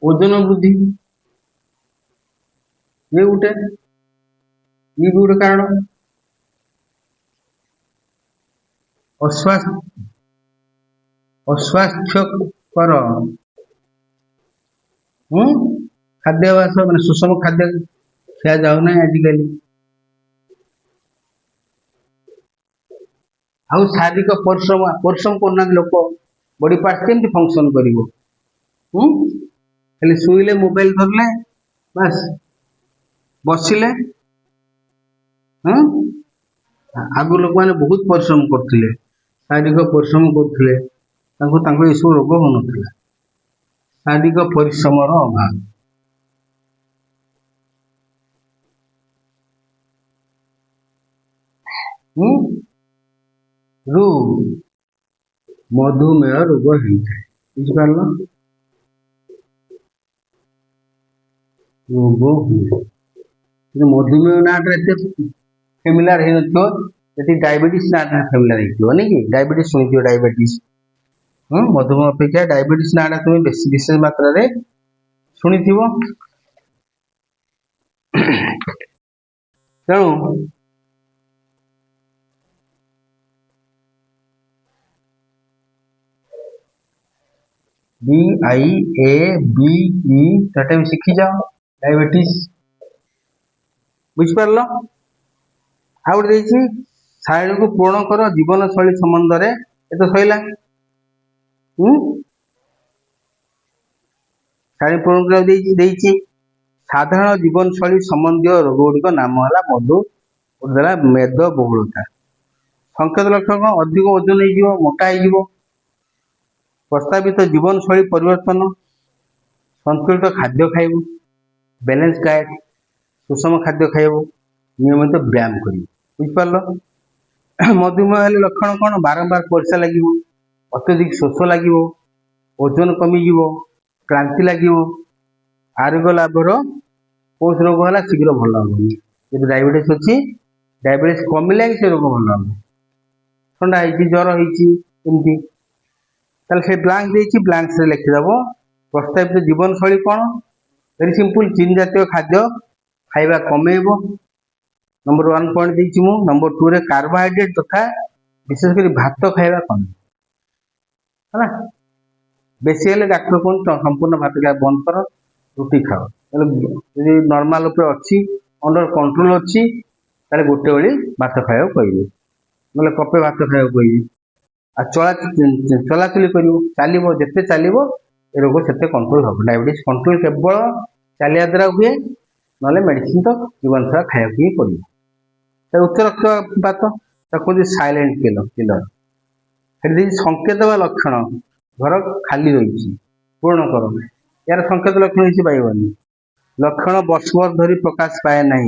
Speaker 1: ओजन वृद्धि ये भी गोटे कारण अस्वास्थ्यकर खाद्याभ्यास मैंने सुषम खाद्य खिया जाऊना आजिकल आउ शारीरिक परिश्रम करना लोक बॉडी पार्ट केमती फंक्शन करिवो खाली शुइले मोबाइल धरले बस बसिले आगु लोक मैंने बहुत परिश्रम करते शारीरिक परिश्रम करते ये सब रोग हो ना शारीरिक परिश्रम अभाव रु मधुमेह रोग होता है बुझिपार रोग हुए मधुमेह नाटा एत फेमिलार हो डायबिटीज नाटा फेमिलार हो नहीं कि डायबिटीज शुणी डायबिटीज मधुमेह अपेक्षा डायबिटीज नाटा तुम विशेष मात्रा रे शुणी तेणु DIABE भी शिखी जाओ डायबिटीज बुझिपार आउ गोटे शारीरिक को पूर्ण कर जीवन शैली संबंध में ये तो सैला शारीरिक पूर्ण कर साधारण जीवन शैली संबंधी रोग गुड़िक नाम है मधु मेदबहुलता संकेत लक्षण अधिक ओजन हो मोटा हो प्रस्तावित जीवन शैली परिवर्तन संतुलित खाद्य खाइब बैलेंस डाएट सुषम खाद्य खाइब नियमित व्यायाम कर बुझिपार मधुमेह लक्षण कौन बारंबार परिस्रा लगे अत्यधिक शोष लगे ओजन कमिज क्लांति लगे आरोग्य लाभर कौन रोग है शीघ्र भल हेनी जब डायबिटीज अच्छी डायबिटीज कमिला कि से रोग भल हम ठंडा ज्वर होमती से ब्लांक देती ब्लांक से लिखिदेव प्रस्तावित जीवन शैली कौन वेरी सिंपल चीनी जातीय खाद्य खाଇବା कमेब नंबर 1 पॉइंट देती मु नंबर 2 रे कार्बोहाइड्रेट तथा विशेषकर भात खाଇବା कम है बेसी हेल्ले डाक्टर कौन संपूर्ण भात खाଇବା बंद कर रुटी खाओ नॉर्मल अच्छी अंडर कंट्रोल अच्छी गोटे बेली भात खाया कहे ना कपे भात खाया कहे आ चलाचली कर चलो जिते चलो ये रोग से कंट्रोल हम डायबिटीज कंट्रोल केवल चलिया द्वारा हुए ना मेडिसिन तो जीवन सारा खाया ही पड़ो उच्च रक्तपात कहते साइलेंट किलर संकेत व लक्षण घर खाली रही पूर्ण कर यार संकेत लक्षण किसी पाइबनी लक्षण वर्ष वर्ष धरी प्रकाश पाए ना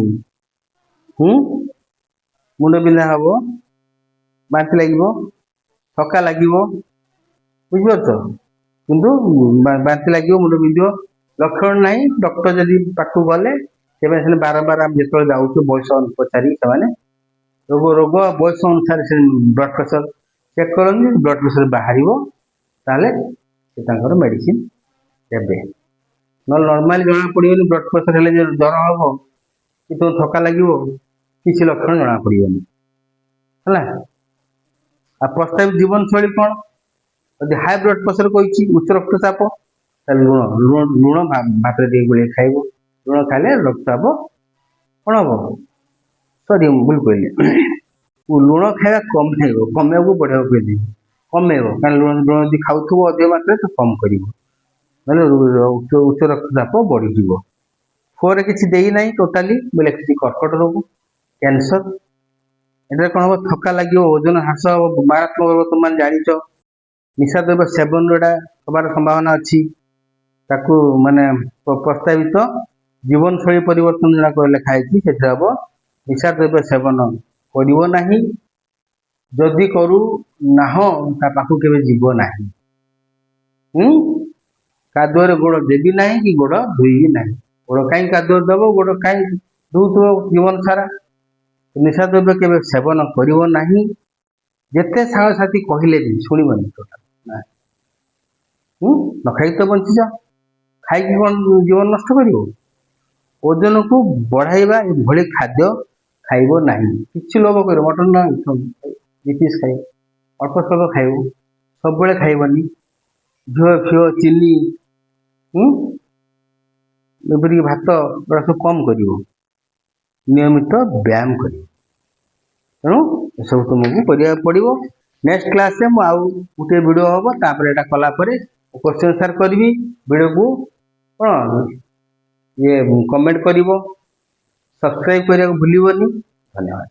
Speaker 1: मुंड बिंधा हम बांति लगे थका लगे बुझिपार किंतु बांति लगे मुंड बिंध लक्षण ना डॉक्टर जदि पाखु गले से बारंबार आम जो जाऊँ बयस पचारि रोग रोग बयस अनुसार से ब्लड प्रेशर चेक कर ब्लड प्रेशर बाहर ताले मेडिसिन देवे ना नॉर्मली जना पड़ोनी ब्लड प्रेशर हेल्ले ज्वर हम कि तुम थका लगे किसी लक्षण जना पड़ोनी है प्रस्तावित जीवन शैली कौन यदि हाई ब्लड प्रेशर कही उच्च रक्तचाप लुण लुण भात गोल खाइब लुण खाइले रक्तचाप कौन हम सॉरी भूल कहली लुण खाଇବା कमेबू बढ़िया कहली कमेब क्या लुण लुण यदि खाऊ अधिक मात्रा तो कम कर उच्च रक्तचाप बढ़ी 4 किसी देना टोटाली बोले किसी कर्कट रोग कैंसर एटा कौन हम थका लगे ओजन ह्रास हम मारात्मक रोग तुम जाच निशा द्रव्य सेवन हमार संभावना अच्छी माने प्रस्तावित जीवन शैली परिवर्तन जो लिखाई से हम निशा द्रव्य सेवन करना जदि करू ना पाखु के जीव ना कादुअर गोड़ देवी ना कि गोड़ धोइबी ना गोड़ कहीं कादुअर दब गोड़ कहीं धोथो जीवन सारा निशा द्रव्य के सेवन करना जिते साथी कहले भी शुणबनी टोटाल न खाई तो बंची जा खाई कौन जीवन नष्ट कर ओजन को बढ़ाइबा भली खाद्य खाइब ना कि लोभ कर मटन पीस खाइ अल्प स्वल्प खाइब सब खाइबनी घिओ फिओ चीनी एपरिक भात गुड़ा सब कम कर नियमित व्यायाम कर तेणु सब तुमको करा पड़ो नेक्स्ट क्लास में आउ गोटे वीडियो हम तापर एटा कलापर क्वेश्चन आंसर करी वीडियो को कौन ये कमेंट कर सब्सक्राइब करने को भूलनी धन्यवाद।